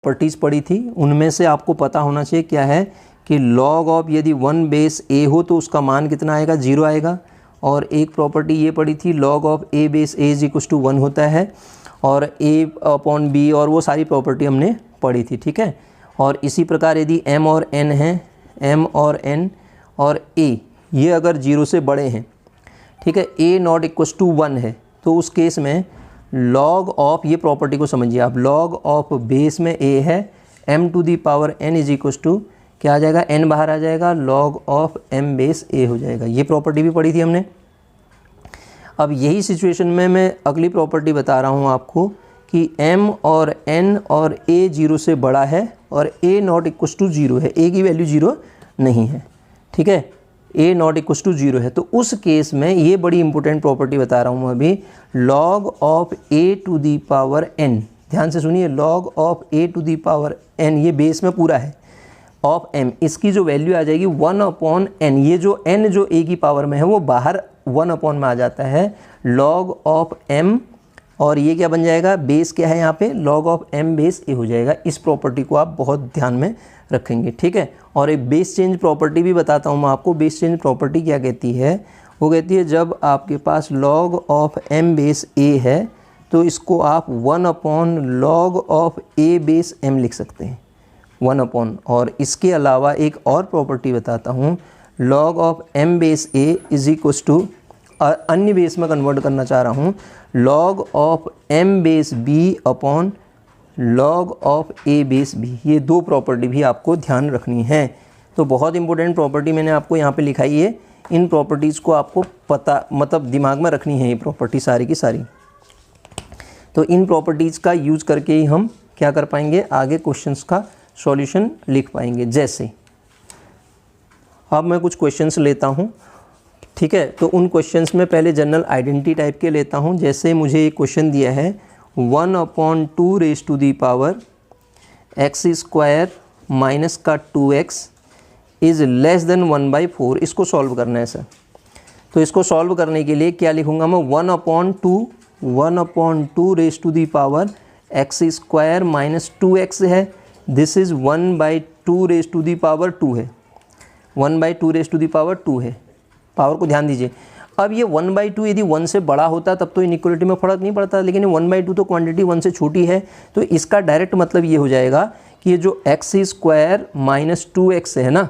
Properties पढ़ी थी उनमें से आपको पता होना चाहिए क्या है कि log ऑफ यदि 1 बेस a हो तो उसका मान कितना आएगा, 0 आएगा। और एक प्रॉपर्टी ये पढ़ी थी log of a base a is equal to 1 होता है, और a अपॉन b, और वो सारी प्रॉपर्टी हमने पढ़ी थी, ठीक है। और इसी प्रकार यदि m और n है, m और n और a ये अगर 0 से बड़े हैं, ठीक है, a नॉट इक्वल टू 1 है, तो उस केस में log ऑफ, ये प्रॉपर्टी को समझिए आप, log ऑफ बेस में a है, m to the power n is equal to क्या आ जाएगा, n बाहर आ जाएगा, log of m base a हो जाएगा। ये प्रॉपर्टी भी पढ़ी थी हमने। अब यही सिचुएशन में मैं अगली प्रॉपर्टी बता रहा हूँ आपको कि m और n और a 0 से बड़ा है और a नॉट इक्वल टू 0 है, a की वैल्यू 0 नहीं है, ठीक है, a नॉट इक्वल टू 0 है। तो उस केस में ये बड़ी इंपॉर्टेंट प्रॉपर्टी बता रहा हूँ मैं अभी, log of a to the power n, ध्यान से सुनिए, log of a to the power n, ये बेस में पूरा है, ऑफ m, इसकी जो वैल्यू आ जाएगी 1 अपॉन n, ये जो n जो a की पावर में है वो बाहर 1 अपॉन में आ जाता है, log ऑफ m, और ये क्या बन जाएगा, बेस क्या है यहाँ पे, log of m base a हो जाएगा। इस प्रॉपर्टी को आप बहुत ध्यान में रखेंगे, ठीक है। और एक बेस चेंज प्रॉपर्टी भी बताता हूँ मैं आपको। बेस चेंज प्रॉपर्टी क्या कहती है, वो कहती है जब आपके पास log of m base a है तो इसको आप 1 upon log of a base m लिख सकते हैं, 1 अपॉन। और इसके अलावा एक और प्रॉपर्टी बताता हूँ, log of m base a is equal to, अन्य बेस में कन्वर्ट करना चाह रहा हूँ, log of m base b upon log of a base b। ये दो प्रॉपर्टी भी आपको ध्यान रखनी है। तो बहुत इंपॉर्टेंट प्रॉपर्टी मैंने आपको यहाँ पे लिखाई है, इन प्रॉपर्टीज़ को आपको पता, मतलब दिमाग में रखनी है ये प्रॉपर्टी सारी की सारी। तो इन प्रॉपर्टीज़ का यूज करके ही हम क्या कर पाएंगे, आगे क्वेश्चंस का सॉल्यूशन लिख पाएंगे। जैसे अब मैं कुछ क्वेश्चंस लेता हूँ, ठीक है, तो उन क्वेश्चंस में पहले जनरल आइडेंटिटी टाइप के लेता हूँ। जैसे मुझे एक क्वेश्चन दिया है 1 upon 2 raise to the power x square minus का 2x इज़ लेस देन 1/4, इसको सॉल्व करना है सर। तो इसको सॉल्व करने के लिए क्या लिखूँगा मैं, 1 upon 2 raise to the power x square minus 2x है, this is 1/2 raise to the power 2 है, 1/2 रेज टू दी पावर 2 है। पावर को ध्यान दीजिए। अब ये 1/2 यदि 1 से बड़ा होता तब तो इनइक्वलिटी में फ़र्क नहीं पड़ता, लेकिन 1/2 तो क्वांटिटी 1 से छोटी है, तो इसका डायरेक्ट मतलब ये हो जाएगा कि ये जो एक्स स्क्वायर माइनस 2x है ना,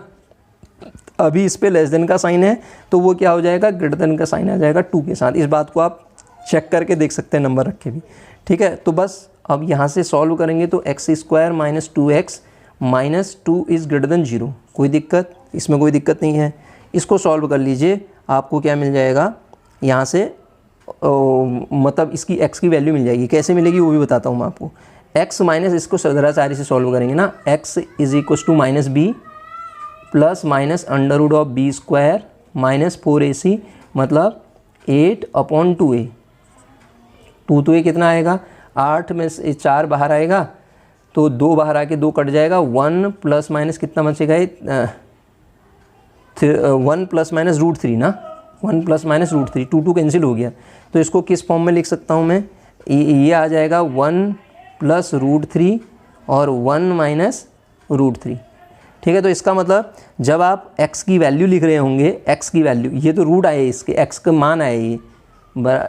अभी इस पे लेस देन का साइन है तो वो क्या हो जाएगा, ग्रेटर देन का साइन आ जाएगा 2 के साथ। इस बात को आप चेक करके देख सकते हैं नंबर रख के भी, ठीक है। तो बस अब यहाँ से सॉल्व करेंगे तो x square minus 2x minus 2 is greater than 0, कोई दिक्कत, इसमें कोई दिक्कत नहीं है। इसको सॉल्व कर लीजिए, आपको क्या मिल जाएगा यहाँ से, मतलब इसकी x की वैल्यू मिल जाएगी। कैसे मिलेगी वो भी बताता हूँ मैं आपको। x माइनस, इसको ज़रा सारी से सॉल्व करेंगे ना, x is equal to minus b plus minus under root of b square minus 4ac, मतलब 8 अपॉन 2a। 2 तो ये कितना आएगा, 8 में से 4 बाहर आएगा तो 2 बाहर आके 2 कट जाएगा, 1 प्लस माइनस कितना बचेगा, 1 प्लस माइनस रूट 3 ना, 1 प्लस माइनस रूट 3, 2 कैंसिल हो गया। तो इसको किस फॉर्म में लिख सकता हूँ मैं, ये आ जाएगा 1 प्लस रूट 3 और 1 माइनस रूट 3, ठीक है। तो इसका मतलब जब आप x की वैल्यू लिख रहे होंगे, x की वैल्यू, ये तो रूट आए इसके, x का मान आए ये,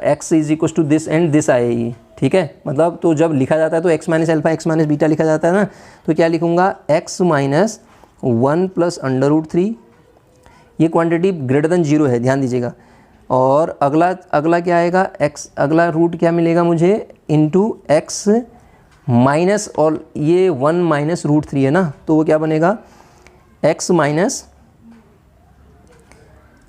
x is equal to this and this आए ये, ठीक है। मतलब तो जब लिखा जाता है तो x minus alpha x minus beta लिखा जाता है ना, तो क्या लिखूँगा, x minus 1 plus under root 3, ये क्वांटिटी ग्रेटर देन 0 है, ध्यान दीजिएगा। और अगला क्या आएगा, x, अगला रूट क्या मिलेगा मुझे, इंटू x माइनस, और ये 1 माइनस रूट 3 है ना, तो वो क्या बनेगा, x minus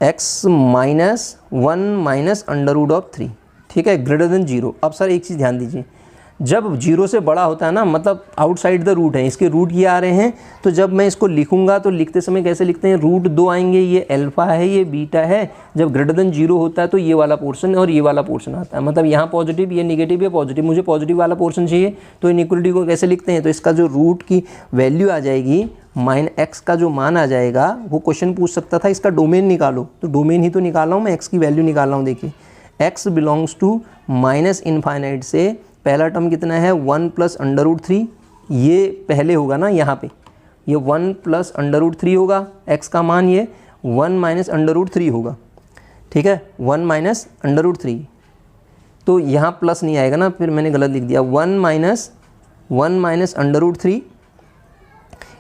1 minus under root of 3, ठीक है, ग्रेटर देन 0। अब सर एक चीज़ ध्यान दीजिए, जब 0 से बड़ा होता है ना, मतलब आउटसाइड द रूट है, इसके रूट ये आ रहे हैं, तो जब मैं इसको लिखूंगा तो लिखते समय कैसे लिखते हैं, रूट 2 आएंगे, ये अल्फा है ये बीटा है। जब ग्रेटर देन 0 होता है तो ये वाला पोर्शन और ये वाला पोर्शन आता है, मतलब यहाँ पॉजिटिव, ये निगेटिव, ये पॉजिटिव, मुझे पॉजिटिव वाला पोर्शन चाहिए, तो इनइक्वलिटी को कैसे लिखते हैं, तो इसका जो रूट की वैल्यू आ जाएगी, x का जो मान आ जाएगा, वो क्वेश्चन पूछ सकता था इसका डोमेन निकालो, तो डोमेन ही तो निकाला हूँ मैं, x की वैल्यू निकाल रहा हूँ। देखिए x belongs to minus infinite से पहला टर्म कितना है 1 प्लस अंडर रूट 3, ये पहले होगा ना यहाँ पे, ये 1 प्लस √3 होगा, x का मान ये 1 माइनस √3 होगा, ठीक है, 1 माइनस √3। तो यहाँ प्लस नहीं आएगा ना, फिर मैंने गलत लिख दिया, 1 माइनस √3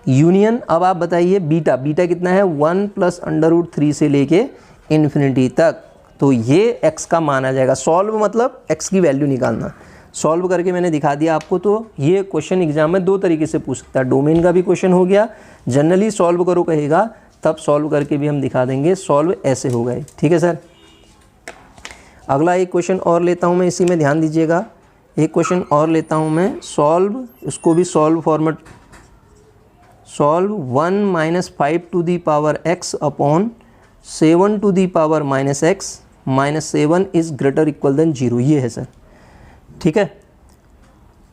यूनियन। अब आप बताइए बीटा, बीटा कितना है, 1 प्लस √3 से लेके इन्फिनिटी तक। तो ये x का मान आ जाएगा। सॉल्व मतलब x की वैल्यू निकालना। सॉल्व करके मैंने दिखा दिया आपको। तो ये क्वेश्चन एग्जाम में दो तरीके से पूछ सकता है, डोमेन का भी क्वेश्चन हो गया, जनरली सॉल्व करो कहेगा तब सॉल्व करके भी हम दिखा देंगे, सॉल्व ऐसे हो गए, ठीक है सर। अगला एक क्वेश्चन और लेता हूँ मैं, इसी में ध्यान दीजिएगा, एक क्वेश्चन और लेता हूँ मैं, सॉल्व, उसको भी solve format, solve 1 minus 5 to the power x upon 7 to the power minus x minus 7 is greater equal than 0, ये है सर, ठीक है।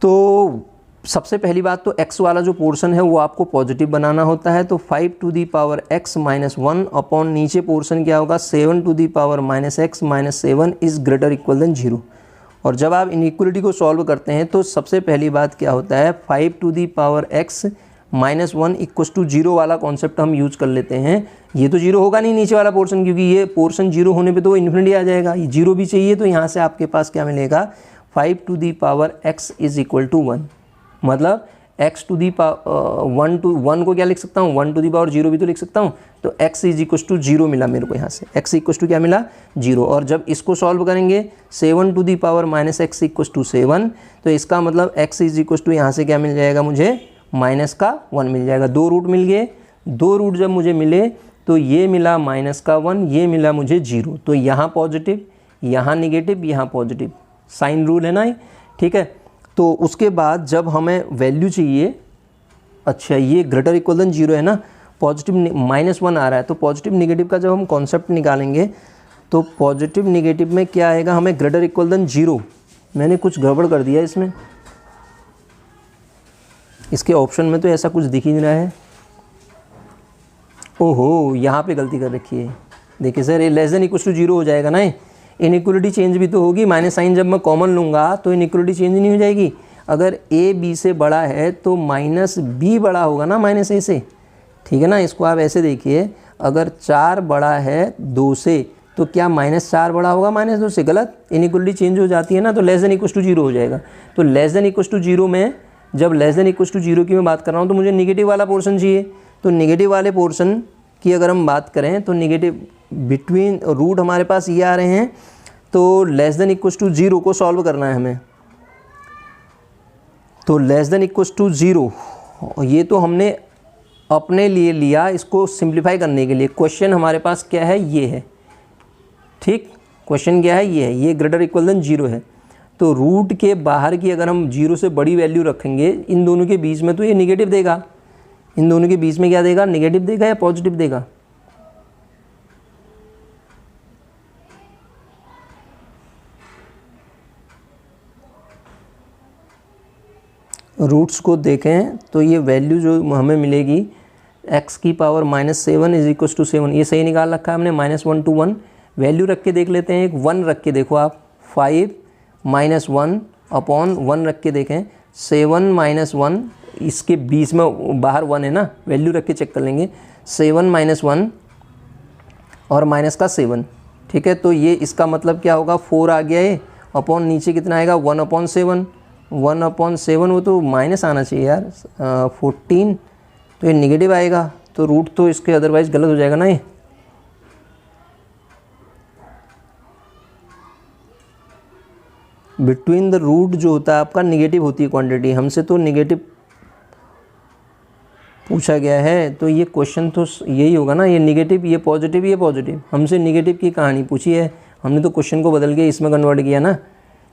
तो सबसे पहली बात तो x वाला जो पोर्शन है वो आपको पॉजिटिव बनाना होता है, तो 5 to the power x minus 1 upon नीचे पोर्शन क्या होगा, 7 to the power minus x minus 7 is greater equal than 0। और जब आप इनइक्वलिटी को सॉल्व करते हैं तो सबसे पहली बात क्या होता है, 5 to the power x minus 1 equal to 0 वाला कॉन्सेप्ट हम यूज कर लेते हैं। ये तो 0 होगा नहीं नीचे वाला पोर्शन, क्योंकि ये पोर्शन 0 होने पे तो वो इन्फिनिटी आ जाएगा, ये 0 भी चाहिए, तो यहाँ से आपके पास क्या मिलेगा, 5 to the power x is equal to 1, मतलब x टू दी पावर 1 को क्या लिख सकता हूँ, 1 टू दी पावर 0 भी तो लिख सकता हूँ। तो x इज इक्वल टू 0 मिला मेरे को यहाँ से, x इक्वल टू क्या मिला, 0। और जब इसको सॉल्व करेंगे 7 to the power minus x equal to 7, तो इसका मतलब x इज इक्वल टू यहाँ से क्या मिल जाएगा मुझे, माइनस का 1 मिल जाएगा। 2 रूट मिल गए, 2 रूट जब मुझे मिले तो ये मिला माइनस का 1, ये मिला मुझे 0। तो यहाँ पॉजिटिव, यहाँ निगेटिव, यहाँ पॉजिटिव, साइन रूल है ना, ठीक है। तो उसके बाद जब हमें वैल्यू चाहिए, अच्छा ये ग्रेटर इक्वल देन 0 है ना, पॉजिटिव -1 आ रहा है, तो पॉजिटिव निगेटिव का जब हम कॉन्सेप्ट निकालेंगे तो पॉजिटिव निगेटिव में क्या आएगा, हमें ग्रेटर इक्वल देन 0, मैंने कुछ गड़बड़ कर दिया इसमें, इसके ऑप्शन में तो ऐसा कुछ दिख ही नहीं रहा है, ओहो यहाँ पे गलती कर रखी है। देखिए सर, ये लेस देन इक्वल टू 0 हो जाएगा ना, इनइक्वलिटी चेंज भी तो होगी, माइनस साइन जब मैं कॉमन लूँगा तो इनइक्वलिटी चेंज नहीं हो जाएगी। अगर a b से बड़ा है तो माइनस b बड़ा होगा ना माइनस a से, ठीक है ना। इसको आप ऐसे देखिए, अगर 4 बड़ा है 2 से तो क्या -4 बड़ा होगा -2 से, गलत, इनइक्वलिटी चेंज हो जाती है ना, तो लेस देन इक्वल टू 0 हो जाएगा। तो लेस देन इक्वल टू 0 में, जब लेस देन इक्वल टू 0 की मैं बात कर रहा हूँ तो मुझे निगेटिव वाला पोर्शन चाहिए। तो निगेटिव वाले पोर्शन की अगर हम बात करें तो निगेटिव बिटवीन रूट हमारे पास ये आ रहे हैं, तो लेस देन इक्वल टू 0 को सॉल्व करना है हमें। तो लेस देन इक्वल टू 0, ये तो हमने अपने लिए लिया इसको सिंप्लीफाई करने के लिए। क्वेश्चन हमारे पास क्या है, ये है, ठीक, क्वेश्चन क्या है, ये है, ये ग्रेटर इक्वल देन 0 है। तो रूट के बाहर की अगर हम 0 से बड़ी वैल्यू रखेंगे इन दोनों के बीच में, तो ये निगेटिव देगा, इन दोनों के बीच में क्या देगा, निगेटिव देगा या पॉजिटिव देगा, रूट्स को देखें तो ये वैल्यू जो हमें मिलेगी x की पावर -7 इज इक्वल टू 7, ये सही निकाल रखा है हमने, -1 to 1। वैल्यू रख के देख लेते हैं, एक 1 रख के देखो आप, 5 -1 अपॉन 1 रख के देखें, 7 -1, इसके बीच में बाहर 1 है ना, वैल्यू रख के चेक कर लेंगे, 7 -1 और माइनस का 7, ठीक है। तो ये इसका मतलब क्या होगा, 4 आ गया है, अपॉन नीचे कितना आएगा, 1/7, 1/7, वो तो माइनस आना चाहिए यार, 14, तो ये निगेटिव आएगा, तो रूट तो इसके अदरवाइज गलत हो जाएगा ना ये। बिटवीन द रूट जो होता है आपका निगेटिव होती है क्वांटिटी, हमसे तो निगेटिव पूछा गया है, तो ये क्वेश्चन तो यही होगा ना, ये निगेटिव, ये पॉजिटिव, ये पॉजिटिव, हमसे निगेटिव की कहानी पूछी है, हमने तो क्वेश्चन को बदल के इसमें कन्वर्ट किया ना।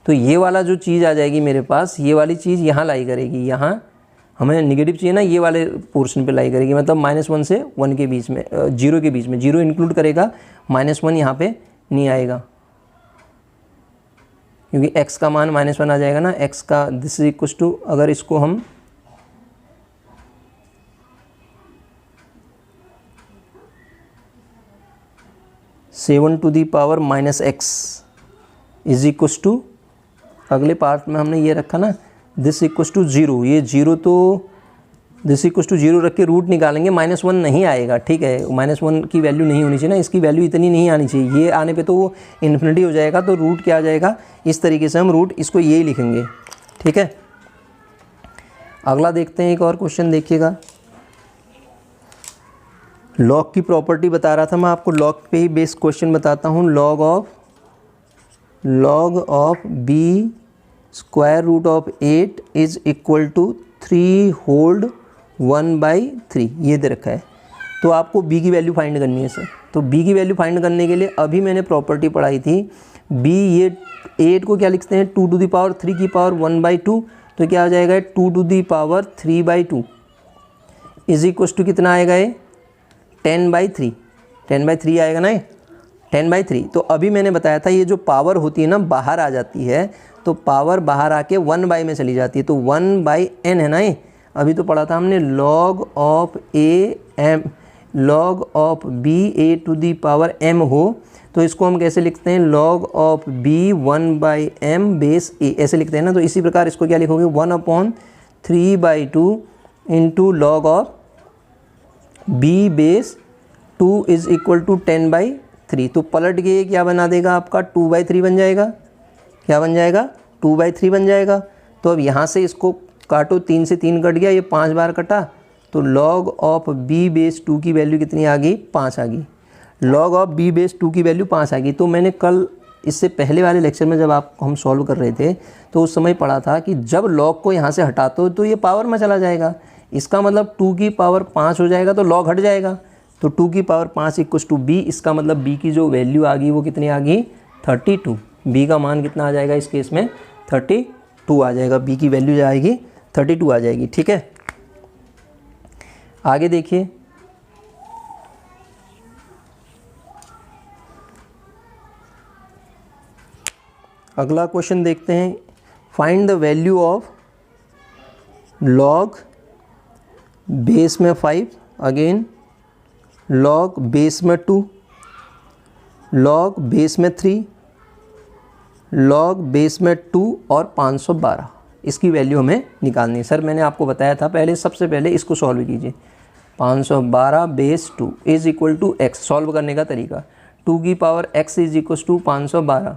तो ये वाला जो चीज़ आ जाएगी मेरे पास, ये वाली चीज़ यहाँ लाई करेगी, यहाँ हमें निगेटिव चाहिए ना, ये वाले पोर्शन पे लाई करेगी, मतलब -1 से 1 के बीच में, 0 के बीच में, 0 इंक्लूड करेगा, -1 यहाँ पे नहीं आएगा, क्योंकि x का मान -1 आ जाएगा ना, x का दिस इज इक्वल टू, अगर इसको हम -7 to the power -x is equal to, अगले पार्ट में हमने ये रखा ना, दिस इक्वस टू 0, ये 0 तो दिस इक्वस टू 0 रख के रूट निकालेंगे, -1 नहीं आएगा, ठीक है, -1 की वैल्यू नहीं होनी चाहिए ना, इसकी वैल्यू इतनी नहीं आनी चाहिए, ये आने पे तो वो इन्फिनिटी हो जाएगा, तो रूट क्या आ जाएगा, इस तरीके से हम रूट इसको यही लिखेंगे, ठीक है। अगला देखते हैं, एक और क्वेश्चन देखिएगा। लॉग की प्रॉपर्टी बता रहा था मैं आपको, लॉग पे ही बेस्ड क्वेश्चन बताता हूँ। Log of b square root of 8 is equal to 3 hold 1/3, ये दे रखा है। तो आपको b की वैल्यू फाइंड करनी है सर। तो b की वैल्यू फाइंड करने के लिए अभी मैंने प्रॉपर्टी पढ़ाई थी, b ये 8 को क्या लिखते हैं 2 टू द पावर 3 की पावर 1/2, तो क्या आ जाएगा 2 to the power 3/2 is equal to कितना आएगा ये 10/3, 10/3 आएगा ना, 10/3। तो अभी मैंने बताया था ये जो पावर होती है ना बाहर आ जाती है, तो पावर बाहर आके 1/, में चली जाती है, तो 1/n है ना ये। अभी तो पढ़ा था हमने log of b a to the power m हो, तो इसको हम कैसे लिखते हैं, log of b 1/m base a, ऐसे लिखते हैं ना। तो इसी प्रकार इसको क्या लिखोगे 1/3/2 into log of b base 2 is equal to 10/3। तो पलट के क्या बना देगा आपका 2/3 बन जाएगा, क्या बन जाएगा 2/3 बन जाएगा। तो अब यहाँ से इसको काटो, 3 से 3 कट गया, ये 5 बार कटा, तो लॉग ऑफ b बेस 2 की वैल्यू कितनी आ गई 5 आ गई। लॉग ऑफ b बेस 2 की वैल्यू 5 आ गई। तो मैंने कल इससे पहले वाले लेक्चर में जब हम सॉल्व कर रहे थे तो उस समय पढ़ा था कि जब लॉग को यहाँ से हटाते हो तो ये पावर में चला जाएगा, इसका मतलब 2 की पावर 5 हो जाएगा, तो लॉग हट जाएगा, तो 2 की पावर 5 इक्वल टू b। इसका मतलब b की जो वैल्यू आ गई वो कितनी आ गई 32। b का मान कितना आ जाएगा इस केस में 32 आ जाएगा, b की वैल्यू जाएगी 32 आ जाएगी, ठीक है। आगे देखिए, अगला क्वेश्चन देखते हैं। Find the value of log base में 5, अगेन लॉग बेस में 2, लॉग बेस में 3, लॉग बेस में 2 और 512, इसकी वैल्यू हमें निकालनी है। सर मैंने आपको बताया था पहले, सबसे पहले इसको सॉल्व कीजिए। 512 base 2 is equal to x, solve करने का तरीका 2 की power x is equal to 512।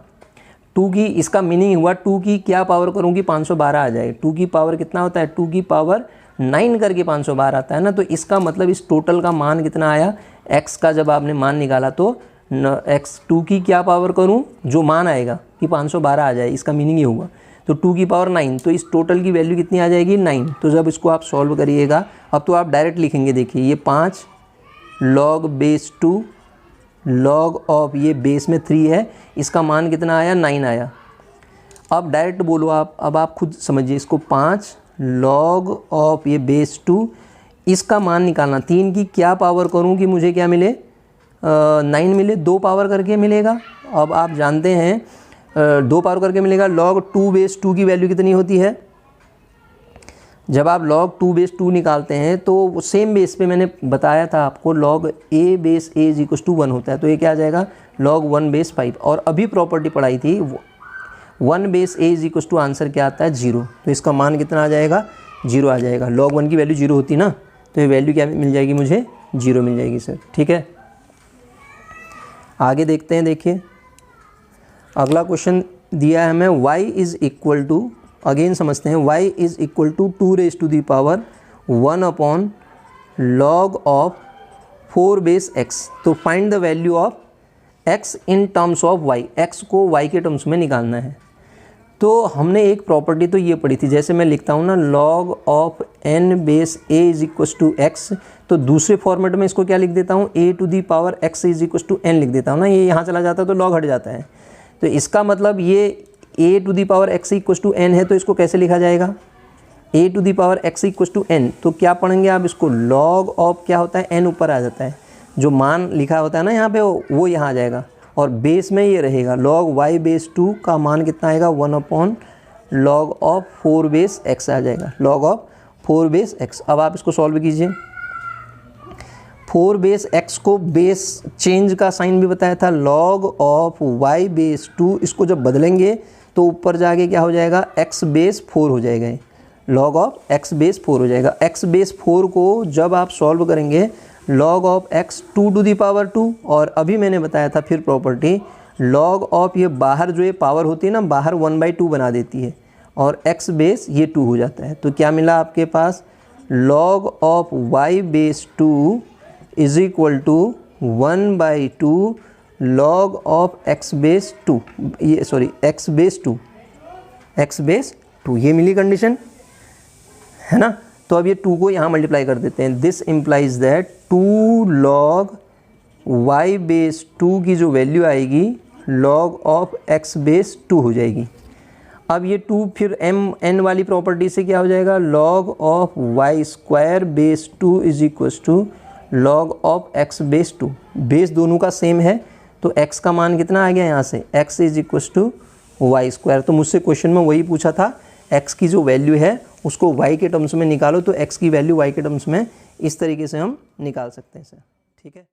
2 की, इसका मीनिंग हुआ 2 की क्या पावर करूँगी 512 आ जाए। 2 की पावर कितना होता है 2 की पावर 9 करके 512 आता है ना। तो इसका मतलब इस टोटल का मान कितना आया, x का जब आपने मान निकाला तो x 2 की क्या पावर करूं, जो मान आएगा कि 512 आ जाए, इसका मीनिंग ये हुआ। तो 2 की पावर 9, तो इस टोटल की वैल्यू कितनी आ जाएगी 9। तो जब इसको आप सॉल्व करिएगा, अब तो आप डायरेक्ट लिखेंगे, देखिए ये 5 लॉग बेस 2 लॉग ऑफ ये बेस में 3 है, इसका मान कितना आया 9 आया। अब डायरेक्ट बोलो आप, अब आप खुद समझिए इसको, 5 लॉग ऑफ ये बेस 2, इसका मान निकालना। 3 की क्या पावर करूं कि मुझे क्या मिले 9 मिले, 2 पावर करके मिलेगा। अब आप जानते हैं 2 पावर करके मिलेगा। लॉग 2 बेस 2 की वैल्यू कितनी होती है, जब आप log 2 बेस 2 निकालते हैं तो सेम बेस पे मैंने बताया था आपको log a base a is equal to 1 होता है, तो ये क्या आ जाएगा log 1 बेस 5। और अभी प्रॉपर्टी पढ़ाई थी 1 base a is equal to answer क्या आता है 0, तो इसका मान कितना आ जाएगा 0 आ जाएगा। log 1 की वैल्यू 0 होती ना, तो ये वैल्यू क्या मिल जाएगी मुझे 0 मिल जाएगी सर, ठीक है। आगे देखते हैं, देखिए अगला क्वेश्चन दिया है हमें y is equal to, again समझते हैं, y is equal to 2 raise to the power 1 upon log of 4 base x। तो find the value of x in terms of y, x को y के टर्म्स में निकालना है। तो हमने एक प्रॉपर्टी तो ये पढ़ी थी, जैसे मैं लिखता हूँ ना log of n base a is equal to x, तो दूसरे फॉर्मेट में इसको क्या लिख देता हूँ a to the power x is equal to n लिख देता हूँ ना, ये यहाँ चला जाता है तो log हट जाता है। तो इसका मतलब ये a to the power x equal to n है, तो इसको कैसे लिखा जाएगा a to the power x equal to n। तो क्या पढ़ेंगे आप इसको, log ऑफ क्या होता है n ऊपर आ जाता है, जो मान लिखा होता है ना यहाँ पे वो यहाँ आ जाएगा, और बेस में ये रहेगा log y बेस 2 का मान कितना आएगा 1 upon log of 4 base x आ जाएगा, log ऑफ 4 बेस x। अब आप इसको सॉल्व कीजिए। 4 बेस x को बेस चेंज का साइन भी बताया था, log ऑफ y बेस 2, इसको जब बदलेंगे तो ऊपर जाके क्या हो जाएगा x बेस 4 हो जाएगा। log ऑफ x बेस 4 हो जाएगा। x बेस 4 को जब आप सॉल्व करेंगे log of x 2 to the power 2, और अभी मैंने बताया था फिर प्रॉपर्टी log ऑफ ये बाहर जो ये पावर होती है ना, बाहर 1/2 बना देती है, और x बेस ये 2 हो जाता है। तो क्या मिला आपके पास, log of y base 2 is equal to 1/2 log of x base 2, ये सॉरी x बेस 2, ये मिली कंडीशन है ना। तो अब ये 2 को यहाँ मल्टीप्लाई कर देते हैं। This implies that 2 log y base 2 की जो वैल्यू आएगी log ऑफ x बेस 2 हो जाएगी। अब ये 2 फिर n वाली प्रॉपर्टी से क्या हो जाएगा, log of y square base 2 is equal to log of x base 2। Base दोनों का सेम है तो x का मान कितना आ गया यहाँ से, x is equal to y square. तो मुझसे क्वेश्चन में वही पूछा था, x की जो वैल्यू है उसको y के टर्म्स में निकालो, तो x की वैल्यू y के टर्म्स में इस तरीके से हम निकाल सकते हैं सर। ठीक है।